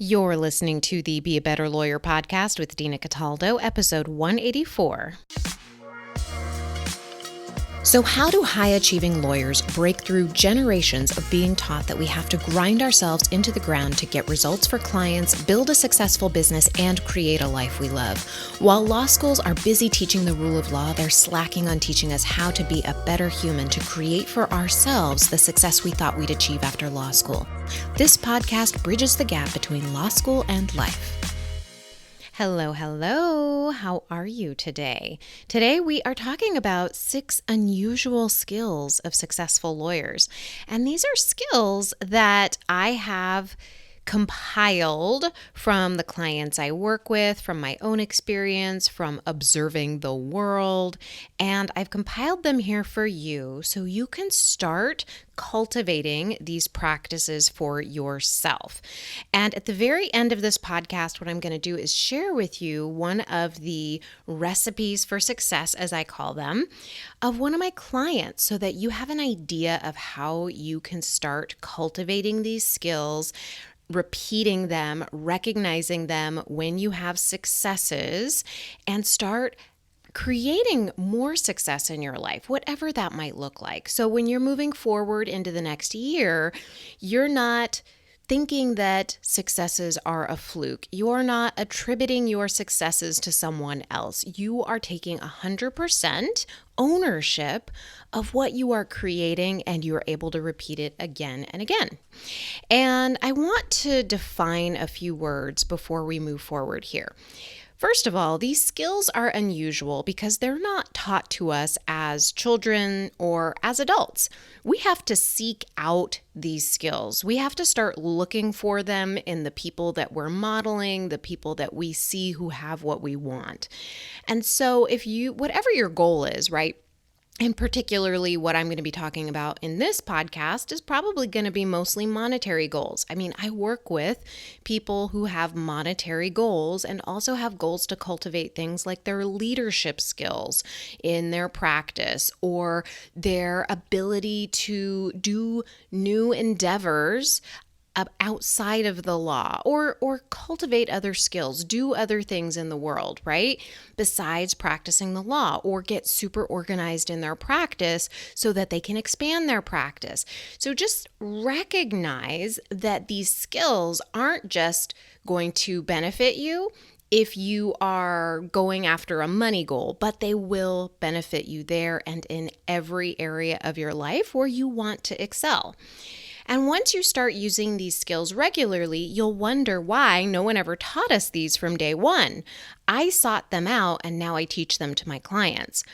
You're listening to the Be a Better Lawyer podcast with Dina Cataldo, episode 184. So how do high-achieving lawyers break through generations of being taught that we have to grind ourselves into the ground to get results for clients, build a successful business, and create a life we love? While law schools are busy teaching the rule of law, they're slacking on teaching us how to be a better human to create for ourselves the success we thought we'd achieve after law school. This podcast bridges the gap between law school and life. Hello. How are you today? Today we are talking about 6 unusual skills of successful lawyers. And these are skills that I have compiled from the clients I work with, from my own experience, from observing the world, and I've compiled them here for you so you can start cultivating these practices for yourself. And at the very end of this podcast, what I'm going to do is share with you one of the recipes for success, as I call them, of one of my clients so that you have an idea of how you can start cultivating these skills, repeating them, recognizing them when you have successes, and start creating more success in your life, whatever that might look like. So when you're moving forward into the next year, you're not thinking that successes are a fluke. You're not attributing your successes to someone else. You are taking 100% ownership of what you are creating, and you're able to repeat it again and again. And I want to define a few words before we move forward here. First of all, these skills are unusual because they're not taught to us as children or as adults. We have to seek out these skills. We have to start looking for them in the people that we're modeling, the people that we see who have what we want. And so whatever your goal is, right? And particularly what I'm going to be talking about in this podcast is probably going to be mostly monetary goals. I mean, I work with people who have monetary goals and also have goals to cultivate things like their leadership skills in their practice or their ability to do new endeavors outside of the law or cultivate other skills, do other things in the world, right? Besides practicing the law, or get super organized in their practice so that they can expand their practice. So just recognize that these skills aren't just going to benefit you if you are going after a money goal, but they will benefit you there and in every area of your life where you want to excel. And once you start using these skills regularly, you'll wonder why no one ever taught us these from day one. I sought them out and now I teach them to my clients.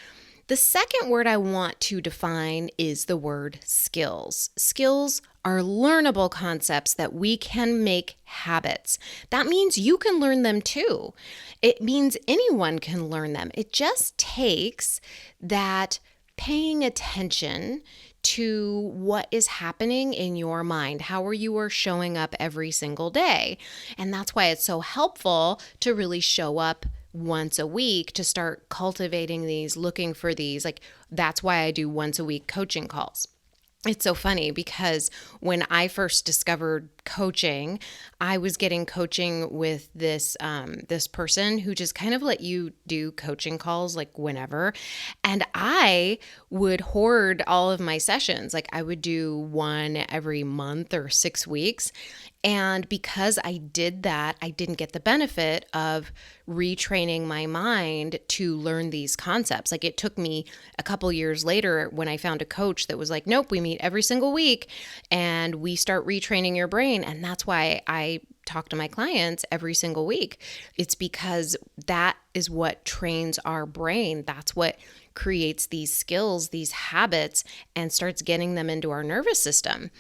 The second word I want to define is the word skills. Skills are learnable concepts that we can make habits. That means you can learn them too. It means anyone can learn them. It just takes that paying attention to what is happening in your mind, how you are showing up every single day. And that's why it's so helpful to really show up once a week to start cultivating these, looking for these. Like, that's why I do once a week coaching calls. It's so funny because when I first discovered coaching, I was getting coaching with this person who just kind of let you do coaching calls like whenever. And I would hoard all of my sessions. Like I would do one every month or 6 weeks. And because I did that, I didn't get the benefit of retraining my mind to learn these concepts. Like it took me a couple years later when I found a coach that was like, nope, we meet every single week and we start retraining your brain. And that's why I talk to my clients every single week. It's because that is what trains our brain. That's what creates these skills, these habits, and starts getting them into our nervous system.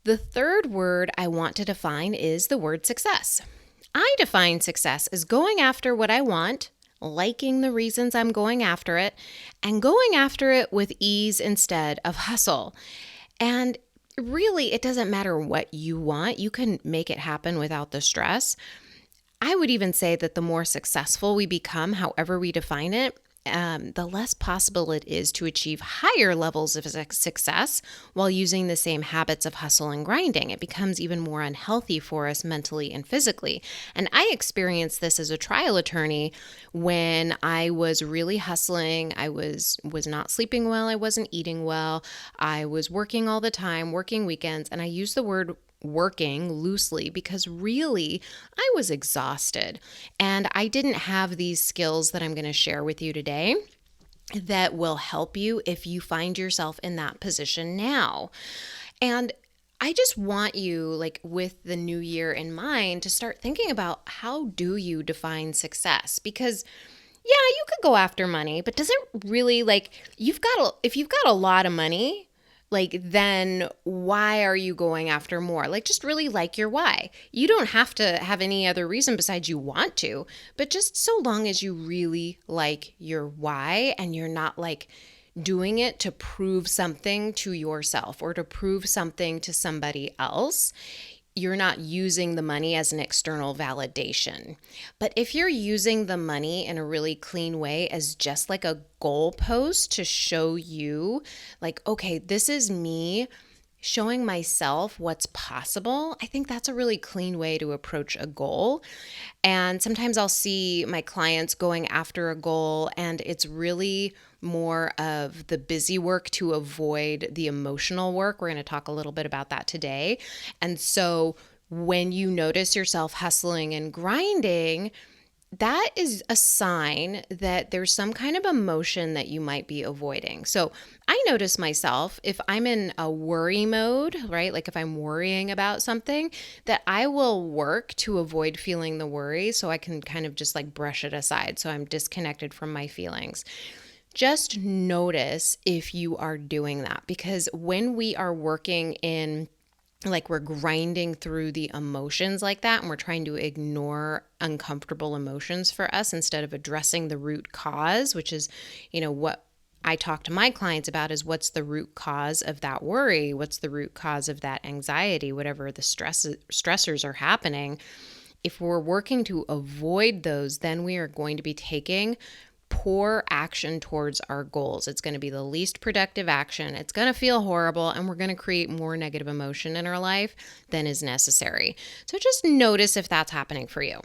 The third word I want to define is the word success. I define success as going after what I want, liking the reasons I'm going after it, and going after it with ease instead of hustle. And really, it doesn't matter what you want. You can make it happen without the stress. I would even say that the more successful we become, however we define it, the less possible it is to achieve higher levels of success while using the same habits of hustle and grinding. It becomes even more unhealthy for us mentally and physically. And I experienced this as a trial attorney when I was really hustling. I was not sleeping well. I wasn't eating well. I was working all the time, working weekends. And I use the word working loosely because really I was exhausted and I didn't have these skills that I'm going to share with you today that will help you if you find yourself in that position now. And I just want you, like with the new year in mind, to start thinking about how do you define success? Because yeah, you could go after money, but does it really if you've got a lot of money, then why are you going after more? Just really like your why. You don't have to have any other reason besides you want to, but just so long as you really like your why and you're not doing it to prove something to yourself or to prove something to somebody else. You're not using the money as an external validation. But if you're using the money in a really clean way as just like a goalpost to show you, okay, this is me showing myself what's possible, I think that's a really clean way to approach a goal. And sometimes I'll see my clients going after a goal, and it's really more of the busy work to avoid the emotional work. We're going to talk a little bit about that today. And so when you notice yourself hustling and grinding, that is a sign that there's some kind of emotion that you might be avoiding. So I notice myself, if I'm in a worry mode, right? If I'm worrying about something, that I will work to avoid feeling the worry so I can kind of just brush it aside. So I'm disconnected from my feelings. Just notice if you are doing that, because when we are working in we're grinding through the emotions like that, and we're trying to ignore uncomfortable emotions for us instead of addressing the root cause, which is, what I talk to my clients about is what's the root cause of that worry? What's the root cause of that anxiety? Whatever the stressors are happening. If we're working to avoid those, then we are going to be taking poor action towards our goals. It's going to be the least productive action. It's going to feel horrible, and we're going to create more negative emotion in our life than is necessary. So just notice if that's happening for you.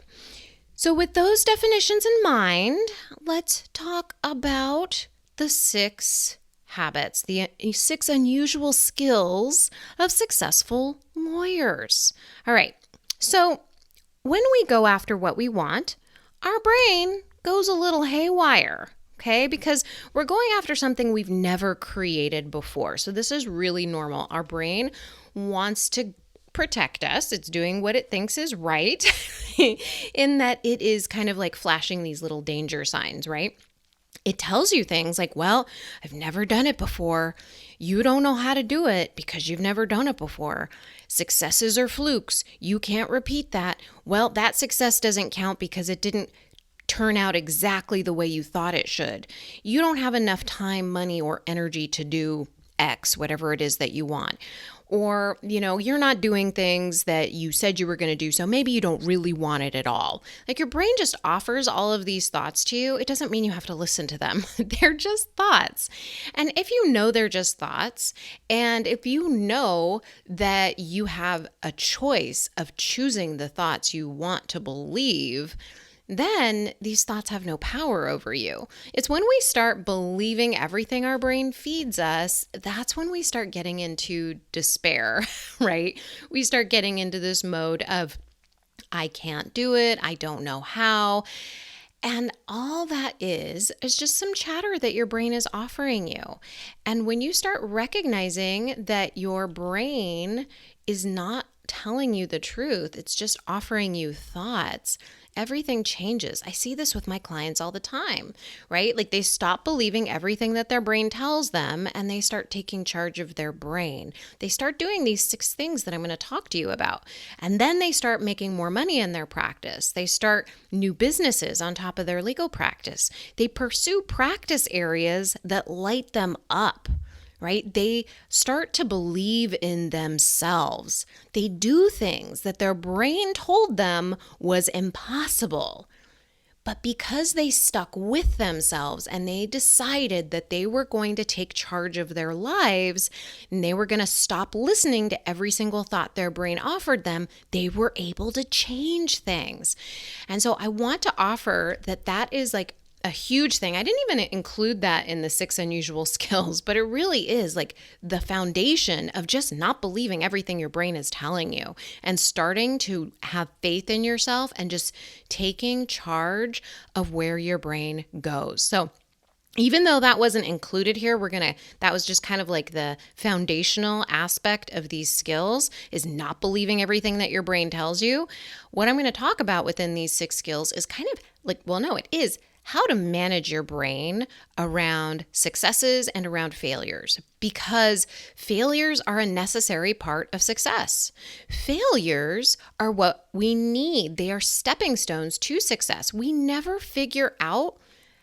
So with those definitions in mind, let's talk about the 6 habits, the 6 unusual skills of successful lawyers. All right. So when we go after what we want, our brain goes a little haywire, okay? Because we're going after something we've never created before. So this is really normal. Our brain wants to protect us. It's doing what it thinks is right in that it is kind of flashing these little danger signs, right? It tells you things well, I've never done it before. You don't know how to do it because you've never done it before. Successes are flukes. You can't repeat that. Well, that success doesn't count because it didn't turn out exactly the way you thought it should. You don't have enough time, money, or energy to do X, whatever it is that you want. Or, you're not doing things that you said you were going to do, so maybe you don't really want it at all. Your brain just offers all of these thoughts to you. It doesn't mean you have to listen to them. They're just thoughts. And if you know they're just thoughts, and if you know that you have a choice of choosing the thoughts you want to believe, then these thoughts have no power over you. It's when we start believing everything our brain feeds us, that's when we start getting into despair, right? We start getting into this mode of, I can't do it, I don't know how. And all that is just some chatter that your brain is offering you. And when you start recognizing that your brain is not telling you the truth, it's just offering you thoughts, everything changes. I see this with my clients all the time, right? They stop believing everything that their brain tells them and they start taking charge of their brain. They start doing these 6 things that I'm going to talk to you about. And then they start making more money in their practice. They start new businesses on top of their legal practice. They pursue practice areas that light them up. Right? They start to believe in themselves. They do things that their brain told them was impossible. But because they stuck with themselves and they decided that they were going to take charge of their lives and they were going to stop listening to every single thought their brain offered them, they were able to change things. And so I want to offer that is like a huge thing. I didn't even include that in the 6 unusual skills, but it really is like the foundation of just not believing everything your brain is telling you and starting to have faith in yourself and just taking charge of where your brain goes. So even though that wasn't included here, that was just kind of like the foundational aspect of these skills is not believing everything that your brain tells you. What I'm going to talk about within these 6 skills is kind of like, it is how to manage your brain around successes and around failures, because failures are a necessary part of success. Failures are what we need. They are stepping stones to success. We never figure out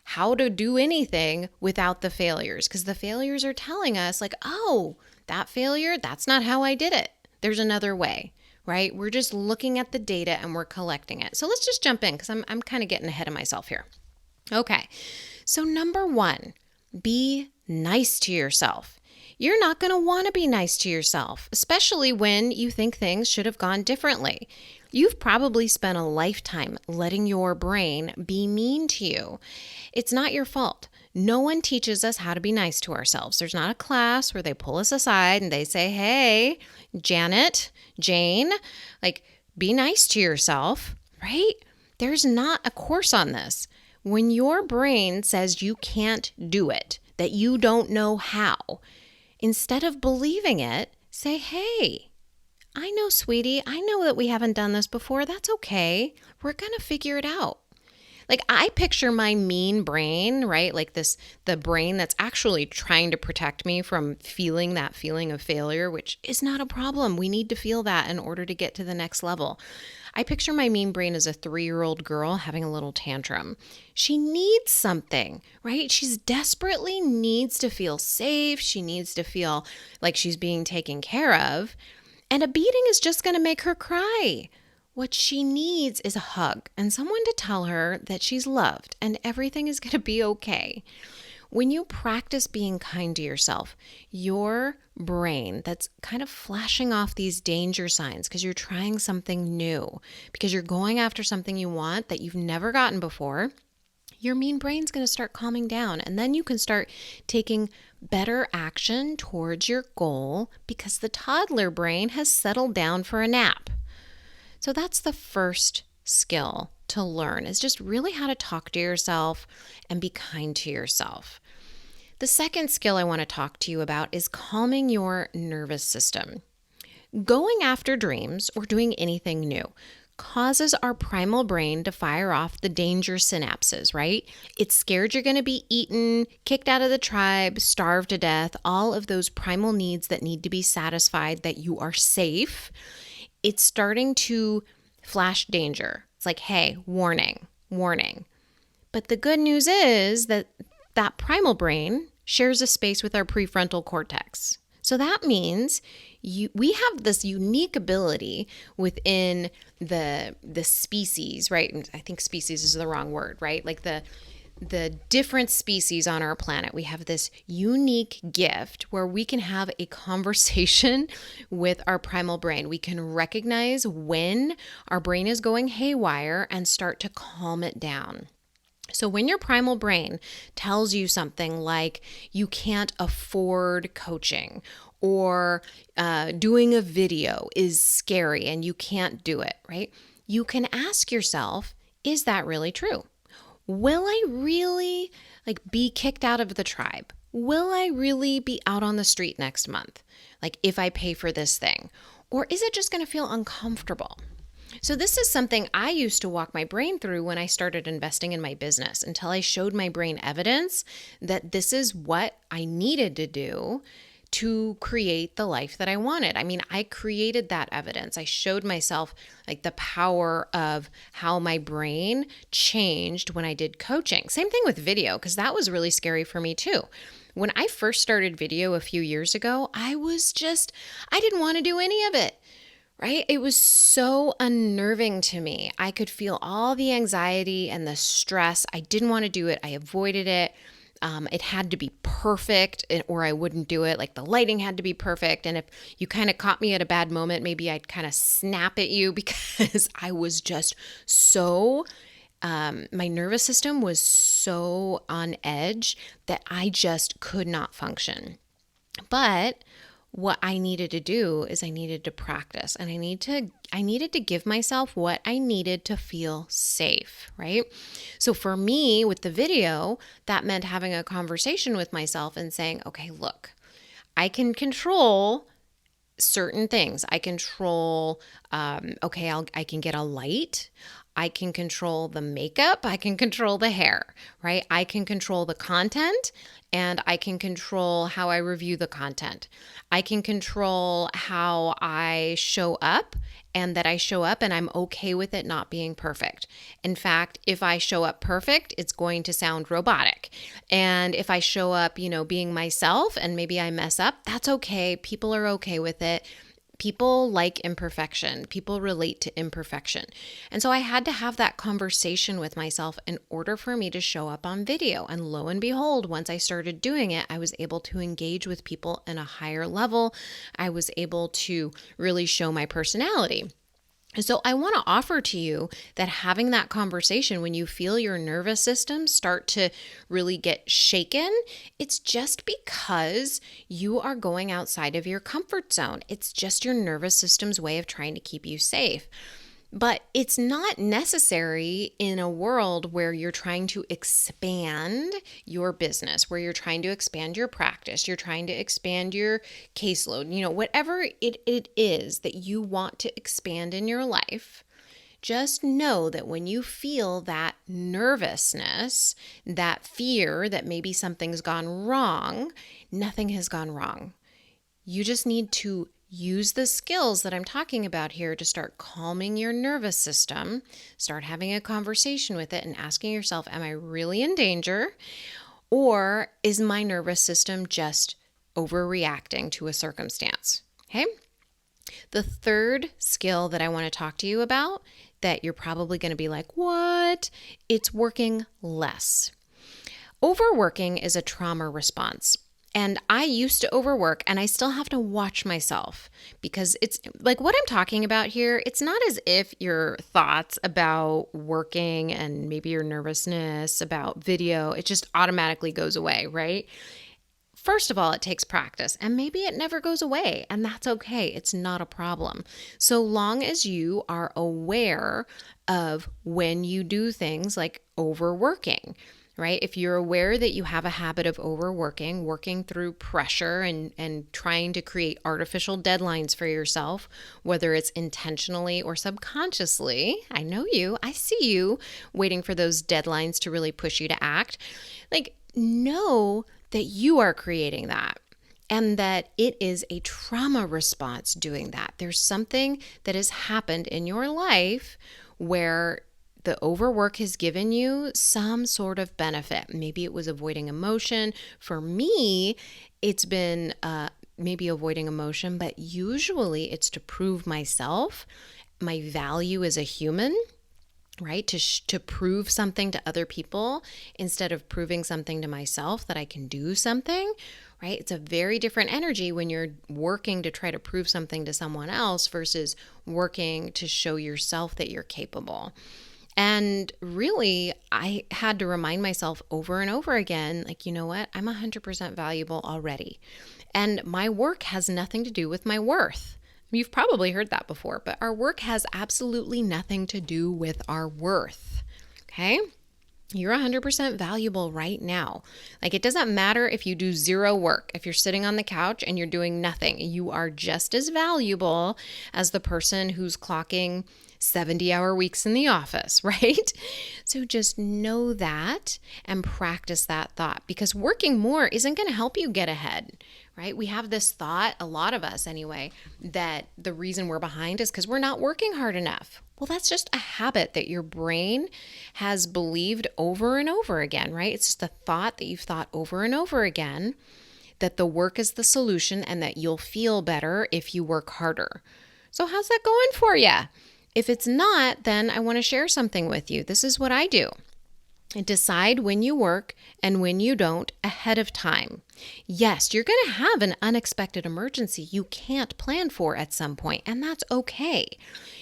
how to do anything without the failures, because the failures are telling us like, oh, that failure, that's not how I did it. There's another way, right? We're just looking at the data and we're collecting it. So let's just jump in because I'm kind of getting ahead of myself here. Okay, so number 1, be nice to yourself. You're not going to want to be nice to yourself, especially when you think things should have gone differently. You've probably spent a lifetime letting your brain be mean to you. It's not your fault. No one teaches us how to be nice to ourselves. There's not a class where they pull us aside and they say, hey, Janet, Jane, like, be nice to yourself, right? There's not a course on this. When your brain says you can't do it, that you don't know how, instead of believing it, say, hey, I know, sweetie, I know that we haven't done this before. That's okay. We're going to figure it out. Like, I picture my mean brain, right? Like the brain that's actually trying to protect me from feeling that feeling of failure, which is not a problem. We need to feel that in order to get to the next level. I picture my mean brain as a 3-year-old girl having a little tantrum. She needs something, right? She's desperately needs to feel safe. She needs to feel like she's being taken care of. And a beating is just going to make her cry. What she needs is a hug and someone to tell her that she's loved and everything is going to be okay. When you practice being kind to yourself, your brain that's kind of flashing off these danger signs because you're trying something new, because you're going after something you want that you've never gotten before, your mean brain's going to start calming down. And then you can start taking better action towards your goal because the toddler brain has settled down for a nap. So that's the first skill to learn, is just really how to talk to yourself and be kind to yourself. The second skill I want to talk to you about is calming your nervous system. Going after dreams or doing anything new causes our primal brain to fire off the danger synapses, right? It's scared you're going to be eaten, kicked out of the tribe, starved to death, all of those primal needs that need to be satisfied, that you are safe. It's starting to flash danger. It's like, hey, warning, warning. But the good news is that primal brain shares a space with our prefrontal cortex. So that means we have this unique ability within the species, right? I think species is the wrong word, right? Like the different species on our planet, we have this unique gift where we can have a conversation with our primal brain. We can recognize when our brain is going haywire and start to calm it down. So when your primal brain tells you something like you can't afford coaching, or doing a video is scary and you can't do it, right? You can ask yourself, is that really true? Will I really be kicked out of the tribe? Will I really be out on the street next month? If I pay for this thing? Or is it just going to feel uncomfortable? So this is something I used to walk my brain through when I started investing in my business, until I showed my brain evidence that this is what I needed to do to create the life that I wanted. I mean, I created that evidence. I showed myself the power of how my brain changed when I did coaching. Same thing with video, because that was really scary for me too. When I first started video a few years ago, I didn't want to do any of it. right? It was so unnerving to me. I could feel all the anxiety and the stress. I didn't want to do it. I avoided it. It had to be perfect or I wouldn't do it. Like the lighting had to be perfect. And if you kind of caught me at a bad moment, maybe I'd kind of snap at you because I was just so, my nervous system was so on edge that I just could not function. But what I needed to do is I needed to practice and I needed to give myself what I needed to feel safe, right? So for me with the video, that meant having a conversation with myself and saying, "Okay, look, I can control certain things. I control, I can get a light. I can control the makeup. I can control the hair, right? I can control the content and I can control how I review the content. I can control how I show up and that I show up and I'm okay with it not being perfect. In fact, if I show up perfect, it's going to sound robotic. And if I show up, being myself and maybe I mess up, that's okay. People are okay with it. People like imperfection. People relate to imperfection. And so I had to have that conversation with myself in order for me to show up on video. And lo and behold, once I started doing it, I was able to engage with people in a higher level. I was able to really show my personality. So I want to offer to you that having that conversation when you feel your nervous system start to really get shaken, it's just because you are going outside of your comfort zone. It's just your nervous system's way of trying to keep you safe. But it's not necessary in a world where you're trying to expand your business, where you're trying to expand your practice, you're trying to expand your caseload, whatever it is that you want to expand in your life. Just know that when you feel that nervousness, that fear that maybe something's gone wrong, nothing has gone wrong. You just need to use the skills that I'm talking about here to start calming your nervous system, start having a conversation with it and asking yourself, am I really in danger? Or is my nervous system just overreacting to a circumstance? Okay. The third skill that I want to talk to you about that you're probably going to be like, what? It's working less. Overworking is a trauma response. And I used to overwork and I still have to watch myself because it's like what I'm talking about here. It's not as if your thoughts about working and maybe your nervousness about video, it just automatically goes away, right? First of all, it takes practice and maybe it never goes away and that's okay. It's not a problem. So long as you are aware of when you do things like overworking, right? If you're aware that you have a habit of overworking, working through pressure and trying to create artificial deadlines for yourself, whether it's intentionally or subconsciously, I know you, I see you waiting for those deadlines to really push you to act. Know that you are creating that and that it is a trauma response doing that. There's something that has happened in your life where the overwork has given you some sort of benefit. Maybe it was avoiding emotion. For me, it's been maybe avoiding emotion, but usually it's to prove myself, my value as a human, right? To prove something to other people instead of proving something to myself that I can do something, right? It's a very different energy when you're working to try to prove something to someone else versus working to show yourself that you're capable. And really, I had to remind myself over and over again, like, you know what? I'm 100% valuable already. And my work has nothing to do with my worth. You've probably heard that before, but our work has absolutely nothing to do with our worth. Okay? You're 100% valuable right now. Like, it doesn't matter if you do zero work. If you're sitting on the couch and you're doing nothing, you are just as valuable as the person who's clocking 70-hour weeks in the office, right? So just know that and practice that thought, because working more isn't going to help you get ahead, right? We have this thought, a lot of us anyway, that the reason we're behind is because we're not working hard enough. Well, that's just a habit that your brain has believed over and over again, right? It's just a thought that you've thought over and over again, that the work is the solution and that you'll feel better if you work harder. So how's that going for you? If it's not, then I want to share something with you. This is what I do. Decide when you work and when you don't ahead of time. Yes, you're going to have an unexpected emergency you can't plan for at some point, and that's okay.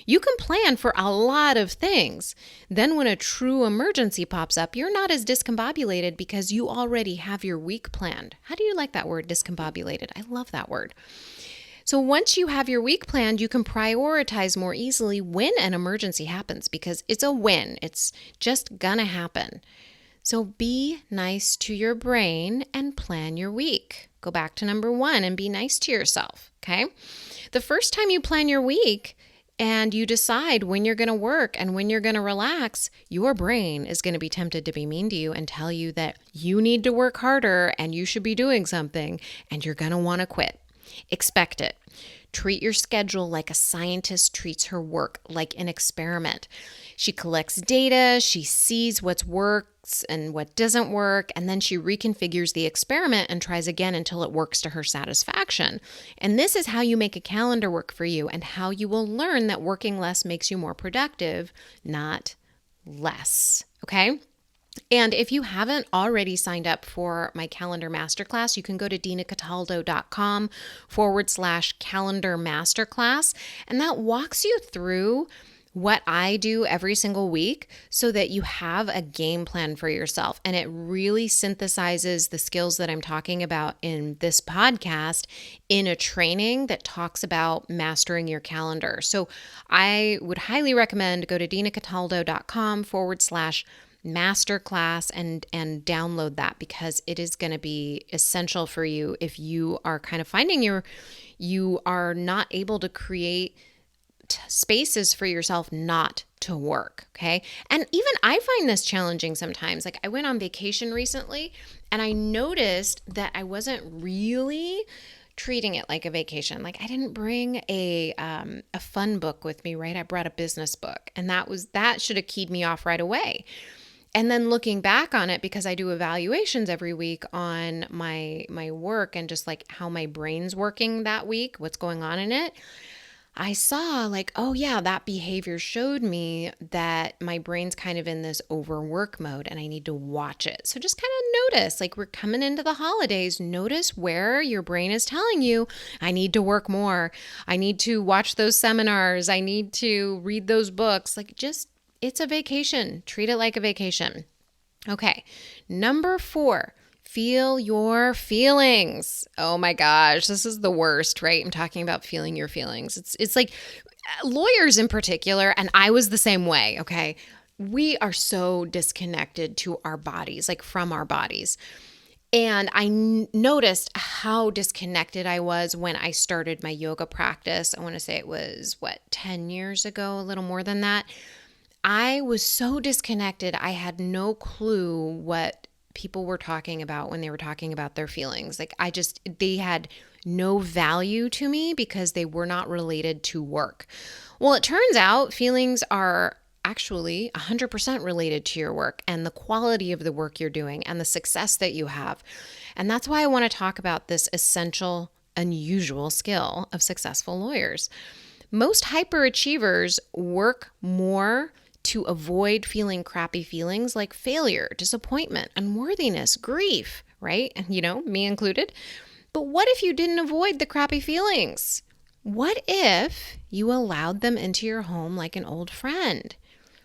You can plan for a lot of things. Then when a true emergency pops up, you're not as discombobulated because you already have your week planned. How do you like that word, discombobulated? I love that word. So once you have your week planned, you can prioritize more easily when an emergency happens because it's a win. It's just gonna happen. So be nice to your brain and plan your week. Go back to number 1 and be nice to yourself, okay? The first time you plan your week and you decide when you're going to work and when you're going to relax, your brain is going to be tempted to be mean to you and tell you that you need to work harder and you should be doing something and you're going to want to quit. Expect it. Treat your schedule like a scientist treats her work, like an experiment. She collects data, she sees what works and what doesn't work, and then she reconfigures the experiment and tries again until it works to her satisfaction. And this is how you make a calendar work for you and how you will learn that working less makes you more productive, not less. Okay? And if you haven't already signed up for my calendar masterclass, you can go to dinacataldo.com/calendar masterclass. And that walks you through what I do every single week so that you have a game plan for yourself. And it really synthesizes the skills that I'm talking about in this podcast in a training that talks about mastering your calendar. So I would highly recommend go to dinacataldo.com/masterclass and download that because it is going to be essential for you if you are kind of finding you are not able to create spaces for yourself not to work, okay? And even I find this challenging sometimes. Like I went on vacation recently and I noticed that I wasn't really treating it like a vacation. Like I didn't bring a fun book with me, right? I brought a business book and that should have keyed me off right away. And then looking back on it, because I do evaluations every week on my work and just like how my brain's working that week, what's going on in it, I saw like, oh yeah, that behavior showed me that my brain's kind of in this overwork mode and I need to watch it. So just kind of notice, like we're coming into the holidays, notice where your brain is telling you, I need to work more. I need to watch those seminars. I need to read those books. Like just, it's a vacation. Treat it like a vacation. Okay. Number 4. Feel your feelings. Oh my gosh, this is the worst, right? I'm talking about feeling your feelings. It's like lawyers in particular, and I was the same way, okay? We are so disconnected to our bodies, like from our bodies. And I noticed how disconnected I was when I started my yoga practice. I want to say it was, 10 years ago, a little more than that. I was so disconnected. I had no clue what people were talking about when they were talking about their feelings. Like they had no value to me because they were not related to work. Well, it turns out feelings are actually 100% related to your work and the quality of the work you're doing and the success that you have. And that's why I want to talk about this essential, unusual skill of successful lawyers. Most hyperachievers work more to avoid feeling crappy feelings like failure, disappointment, unworthiness, grief, right? And me included. But what if you didn't avoid the crappy feelings? What if you allowed them into your home like an old friend?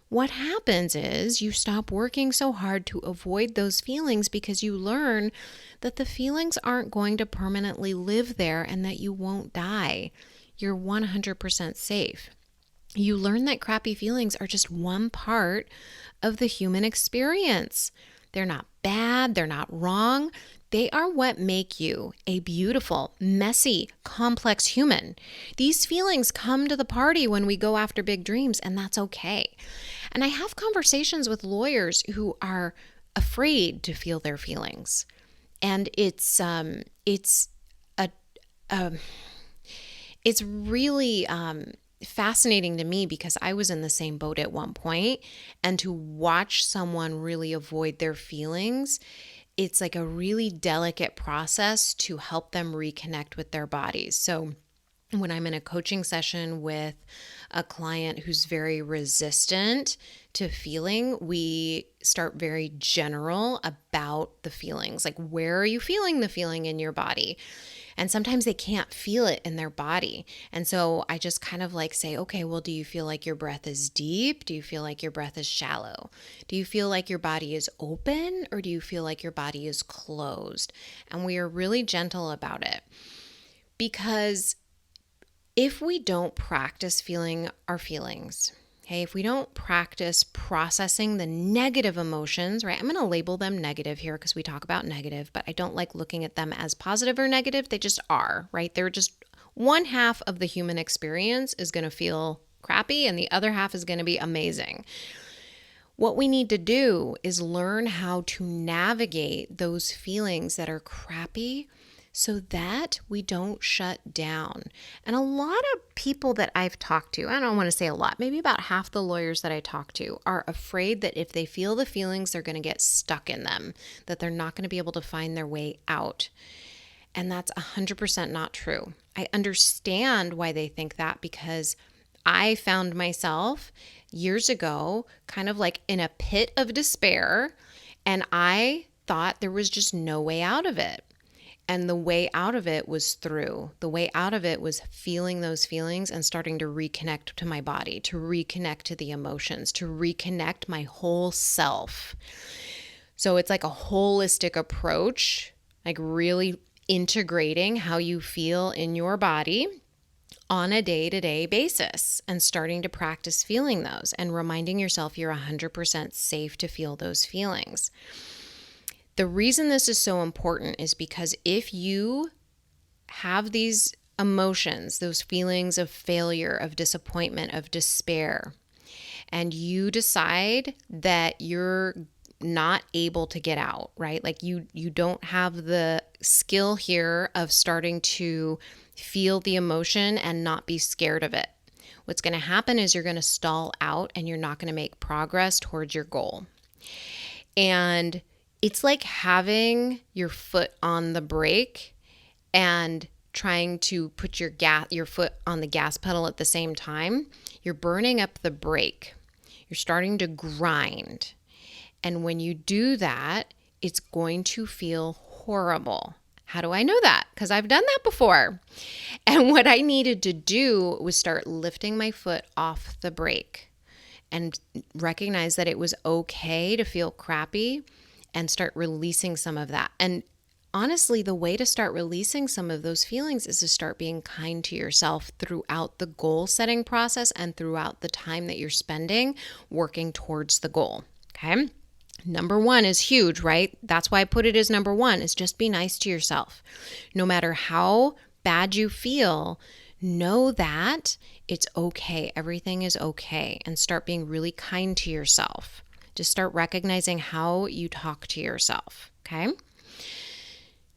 What happens is you stop working so hard to avoid those feelings because you learn that the feelings aren't going to permanently live there and that you won't die. You're 100% safe. You learn that crappy feelings are just one part of the human experience. They're not bad. They're not wrong. They are what make you a beautiful, messy, complex human. These feelings come to the party when we go after big dreams, and that's okay. And I have conversations with lawyers who are afraid to feel their feelings. And it's really fascinating to me because I was in the same boat at one point, and to watch someone really avoid their feelings, it's like a really delicate process to help them reconnect with their bodies. So when I'm in a coaching session with a client who's very resistant to feeling, we start very general about the feelings. Like, where are you feeling the feeling in your body? And sometimes they can't feel it in their body. And so I just kind of like say, okay, well, do you feel like your breath is deep? Do you feel like your breath is shallow? Do you feel like your body is open, or do you feel like your body is closed? And we are really gentle about it, because if we don't practice feeling our feelings, okay, if we don't practice processing the negative emotions, right? I'm going to label them negative here because we talk about negative, but I don't like looking at them as positive or negative. They just are, right? They're just one half of the human experience is going to feel crappy and the other half is going to be amazing. What we need to do is learn how to navigate those feelings that are crappy so that we don't shut down. And a lot of people that I've talked to, I don't want to say a lot, maybe about half the lawyers that I talk to are afraid that if they feel the feelings, they're going to get stuck in them, that they're not going to be able to find their way out. And that's 100% not true. I understand why they think that, because I found myself years ago kind of like in a pit of despair, and I thought there was just no way out of it. And the way out of it was through. The way out of it was feeling those feelings and starting to reconnect to my body, to reconnect to the emotions, to reconnect my whole self. So it's like a holistic approach, like really integrating how you feel in your body on a day-to-day basis and starting to practice feeling those and reminding yourself you're 100% safe to feel those feelings. The reason this is so important is because if you have these emotions, those feelings of failure, of disappointment, of despair, and you decide that you're not able to get out, right? Like you don't have the skill here of starting to feel the emotion and not be scared of it. What's going to happen is you're going to stall out and you're not going to make progress towards your goal. And it's like having your foot on the brake and trying to put your foot on the gas pedal at the same time. You're burning up the brake. You're starting to grind. And when you do that, it's going to feel horrible. How do I know that? Because I've done that before. And what I needed to do was start lifting my foot off the brake and recognize that it was okay to feel crappy and start releasing some of that. And honestly, the way to start releasing some of those feelings is to start being kind to yourself throughout the goal setting process and throughout the time that you're spending working towards the goal. Okay. Number one is huge, right? That's why I put it as number one, is just be nice to yourself. No matter how bad you feel, know that it's okay. Everything is okay. And start being really kind to yourself. Just start recognizing how you talk to yourself, okay?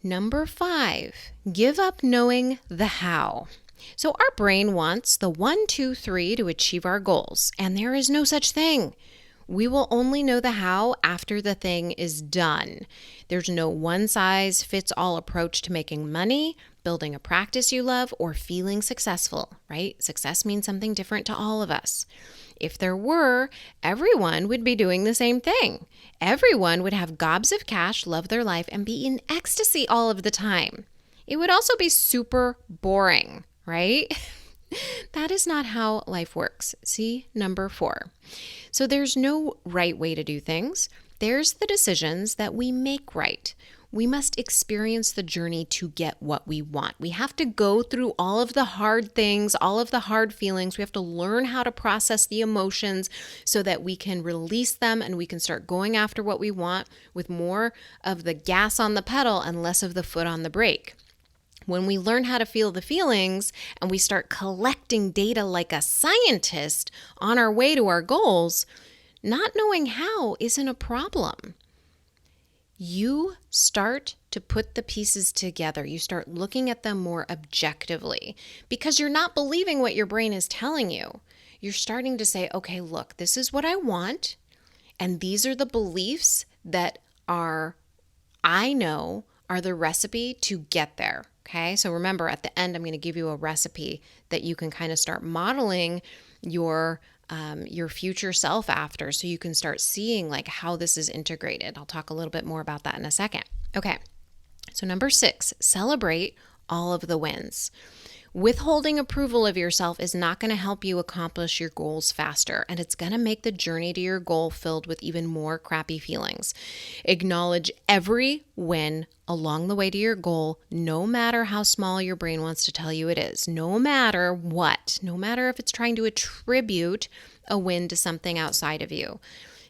Number 5, give up knowing the how. So our brain wants the 1, 2, 3 to achieve our goals, and there is no such thing. We will only know the how after the thing is done. There's no one-size-fits-all approach to making money, building a practice you love, or feeling successful, right? Success means something different to all of us. If there were, everyone would be doing the same thing. Everyone would have gobs of cash, love their life, and be in ecstasy all of the time. It would also be super boring, right? That is not how life works. See, number 4. So there's no right way to do things. There's the decisions that we make right. We must experience the journey to get what we want. We have to go through all of the hard things, all of the hard feelings. We have to learn how to process the emotions so that we can release them and we can start going after what we want with more of the gas on the pedal and less of the foot on the brake. When we learn how to feel the feelings and we start collecting data like a scientist on our way to our goals, not knowing how isn't a problem. You start to put the pieces together. You start looking at them more objectively because you're not believing what your brain is telling you. You're starting to say, okay, look, this is what I want. And these are the beliefs that I know are the recipe to get there. Okay, so remember at the end, I'm going to give you a recipe that you can kind of start modeling your future self after, so you can start seeing like how this is integrated. I'll talk a little bit more about that in a second. Okay, so number 6, celebrate all of the wins. Withholding approval of yourself is not going to help you accomplish your goals faster, and it's going to make the journey to your goal filled with even more crappy feelings. Acknowledge every win along the way to your goal, no matter how small your brain wants to tell you it is, no matter what, no matter if it's trying to attribute a win to something outside of you.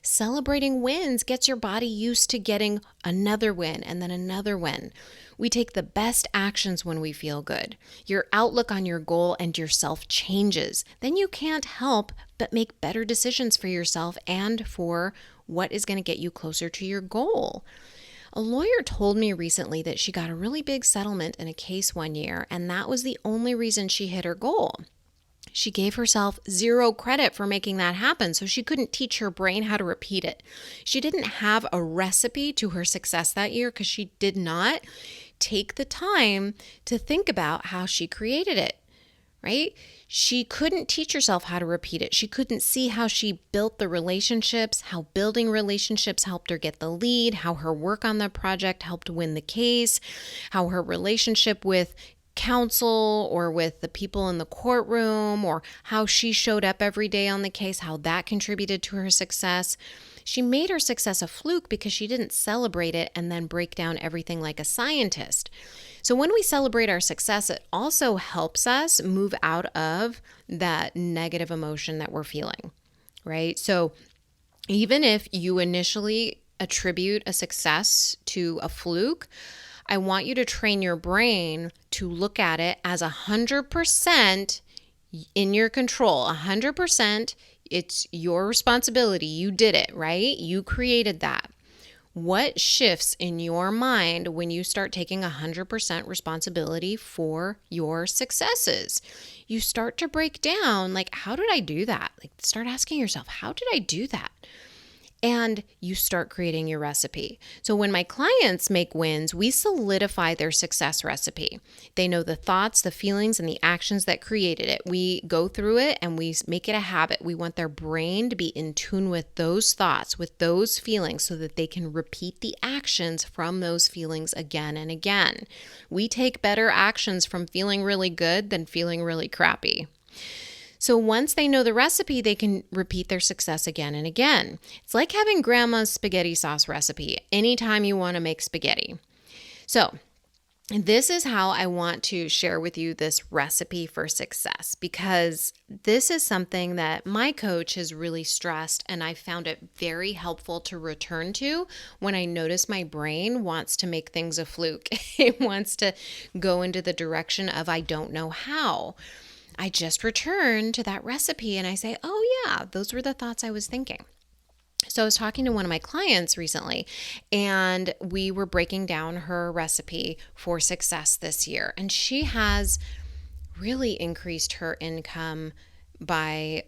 Celebrating wins gets your body used to getting another win and then another win. We take the best actions when we feel good. Your outlook on your goal and yourself changes. Then you can't help but make better decisions for yourself and for what is going to get you closer to your goal. A lawyer told me recently that she got a really big settlement in a case one year, and that was the only reason she hit her goal. She gave herself 0 credit for making that happen, so she couldn't teach her brain how to repeat it. She didn't have a recipe to her success that year because she did not take the time to think about how she created it, right? She couldn't teach herself how to repeat it. She couldn't see how she built the relationships, how building relationships helped her get the lead, how her work on the project helped win the case, how her relationship with counsel or with the people in the courtroom, or how she showed up every day on the case, how that contributed to her success. She made her success a fluke because she didn't celebrate it and then break down everything like a scientist. So when we celebrate our success, it also helps us move out of that negative emotion that we're feeling, right? So even if you initially attribute a success to a fluke, I want you to train your brain to look at it as 100% in your control. 100%, it's your responsibility. You did it, right? You created that. What shifts in your mind when you start taking 100% responsibility for your successes? You start to break down, like, how did I do that? Like, start asking yourself, how did I do that? And you start creating your recipe. So when my clients make wins, we solidify their success recipe. They know the thoughts, the feelings, and the actions that created it. We go through it and we make it a habit. We want their brain to be in tune with those thoughts, with those feelings, so that they can repeat the actions from those feelings again and again. We take better actions from feeling really good than feeling really crappy. So once they know the recipe, they can repeat their success again and again. It's like having grandma's spaghetti sauce recipe anytime you want to make spaghetti. So this is how I want to share with you this recipe for success, because this is something that my coach has really stressed, and I found it very helpful to return to when I notice my brain wants to make things a fluke. It wants to go into the direction of I don't know how. I just return to that recipe and I say, oh yeah, those were the thoughts I was thinking. So I was talking to one of my clients recently, and we were breaking down her recipe for success this year. And she has really increased her income by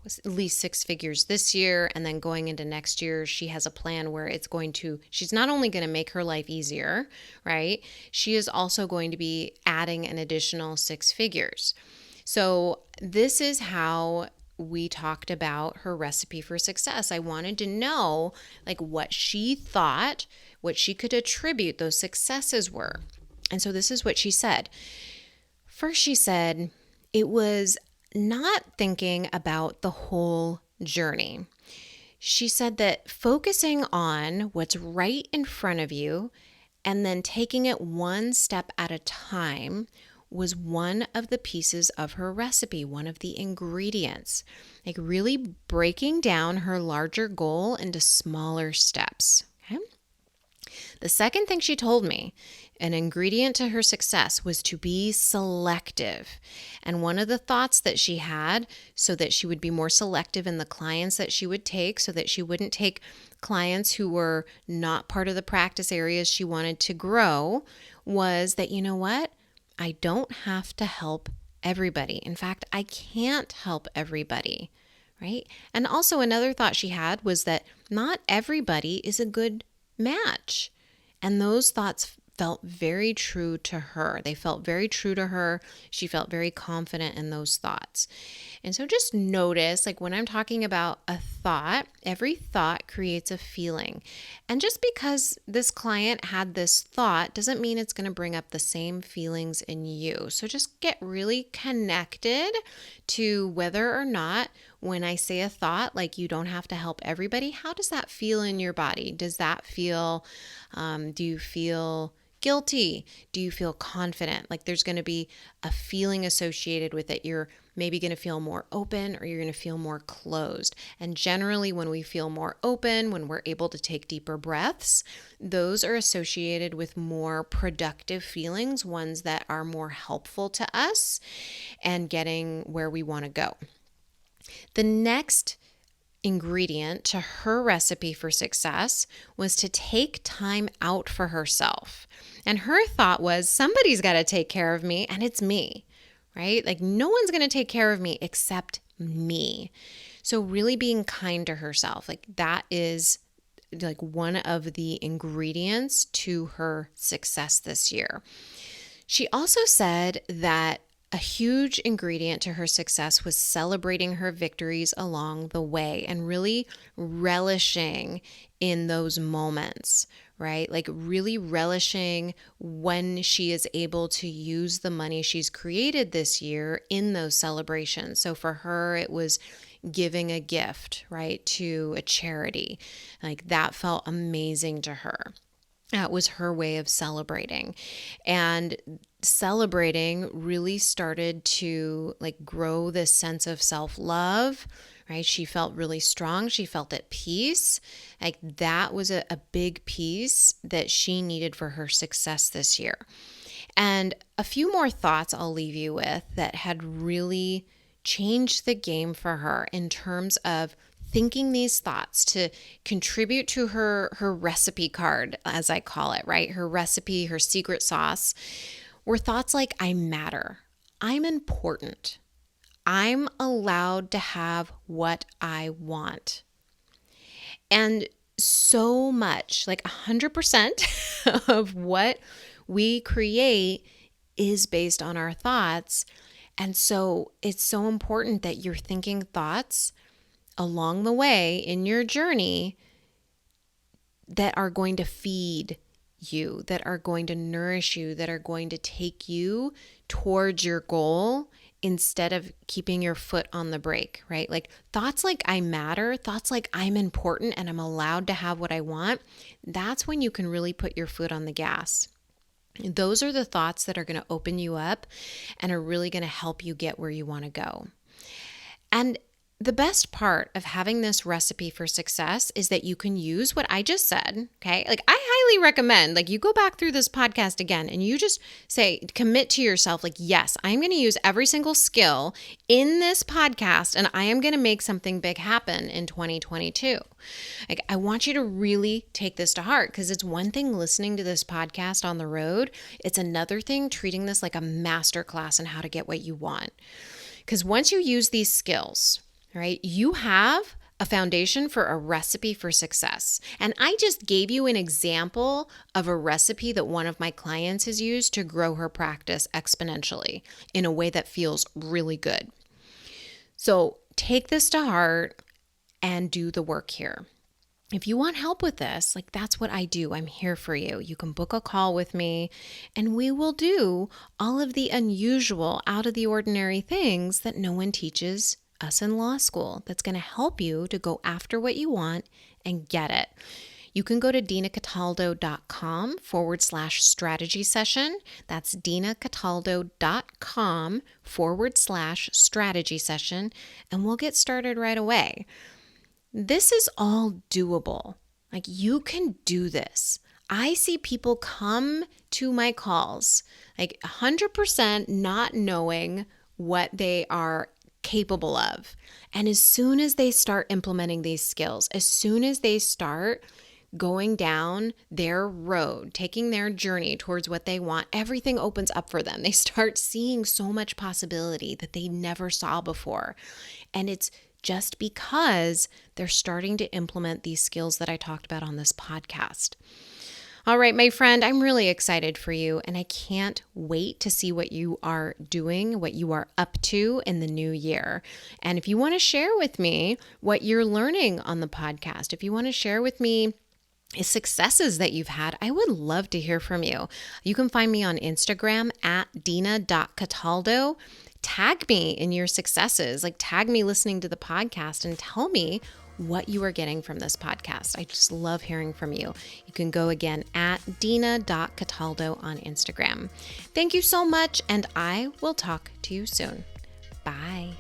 at least 6 figures this year. And then going into next year, she has a plan where she's not only going to make her life easier, right? She is also going to be adding an additional 6 figures. So this is how we talked about her recipe for success. I wanted to know like what she thought, what she could attribute those successes were. And so this is what she said. First, she said it was not thinking about the whole journey. She said that focusing on what's right in front of you and then taking it one step at a time was one of the pieces of her recipe, one of the ingredients, like really breaking down her larger goal into smaller steps. Okay. The second thing she told me, an ingredient to her success, was to be selective. And one of the thoughts that she had, so that she would be more selective in the clients that she would take, so that she wouldn't take clients who were not part of the practice areas she wanted to grow, was that, you know what? I don't have to help everybody. In fact, I can't help everybody, right? And also another thought she had was that not everybody is a good match. And those thoughts felt very true to her. They felt very true to her. She felt very confident in those thoughts. And so just notice, like when I'm talking about a thought, every thought creates a feeling. And just because this client had this thought doesn't mean it's going to bring up the same feelings in you. So just get really connected to whether or not when I say a thought, like you don't have to help everybody, how does that feel in your body? Does that feel, do you feel guilty? Do you feel confident? Like there's going to be a feeling associated with it. You're maybe going to feel more open or you're going to feel more closed. And generally, when we feel more open, when we're able to take deeper breaths, those are associated with more productive feelings, ones that are more helpful to us and getting where we want to go. The next ingredient to her recipe for success was to take time out for herself. And her thought was, somebody's got to take care of me, and it's me, right? Like no one's going to take care of me except me. So really being kind to herself, like that is like one of the ingredients to her success this year. She also said that a huge ingredient to her success was celebrating her victories along the way and really relishing in those moments, right? Like really relishing when she is able to use the money she's created this year in those celebrations. So for her, it was giving a gift, right, to a charity. Like that felt amazing to her. That was her way of celebrating. And celebrating really started to like grow this sense of self-love, right? She felt really strong. She felt at peace. Like that was a big piece that she needed for her success this year. And a few more thoughts I'll leave you with that had really changed the game for her in terms of thinking these thoughts to contribute to her recipe card, as I call it, right? Her recipe, her secret sauce, were thoughts like, I matter. I'm important. I'm allowed to have what I want. And so much, like 100% of what we create is based on our thoughts. And so it's so important that you're thinking thoughts along the way in your journey that are going to feed you, that are going to nourish you, that are going to take you towards your goal instead of keeping your foot on the brake, right? Like thoughts like I matter, thoughts like I'm important and I'm allowed to have what I want. That's when you can really put your foot on the gas. Those are the thoughts that are going to open you up and are really going to help you get where you want to go. And the best part of having this recipe for success is that you can use what I just said, okay? Like I highly recommend, like you go back through this podcast again and you just say, commit to yourself, like, yes, I'm going to use every single skill in this podcast and I am going to make something big happen in 2022. Like I want you to really take this to heart because it's one thing listening to this podcast on the road. It's another thing treating this like a masterclass in how to get what you want. Because once you use these skills, right, you have a foundation for a recipe for success. And I just gave you an example of a recipe that one of my clients has used to grow her practice exponentially in a way that feels really good. So take this to heart and do the work here. If you want help with this, like that's what I do. I'm here for you. You can book a call with me and we will do all of the unusual, out of the ordinary things that no one teaches us in law school that's going to help you to go after what you want and get it. You can go to dinacataldo.com/strategy session. That's dinacataldo.com/strategy session, and we'll get started right away. This is all doable. Like you can do this. I see people come to my calls, like 100% not knowing what they are capable of. And as soon as they start implementing these skills, as soon as they start going down their road, taking their journey towards what they want, everything opens up for them. They start seeing so much possibility that they never saw before. And it's just because they're starting to implement these skills that I talked about on this podcast. All right, my friend, I'm really excited for you, and I can't wait to see what you are doing, what you are up to in the new year. And if you want to share with me what you're learning on the podcast, if you want to share with me successes that you've had, I would love to hear from you. You can find me on Instagram at dina.cataldo. Tag me in your successes, like tag me listening to the podcast and tell me what you are getting from this podcast. I just love hearing from you. You can go again at dina.cataldo on Instagram. Thank you so much, and I will talk to you soon. Bye.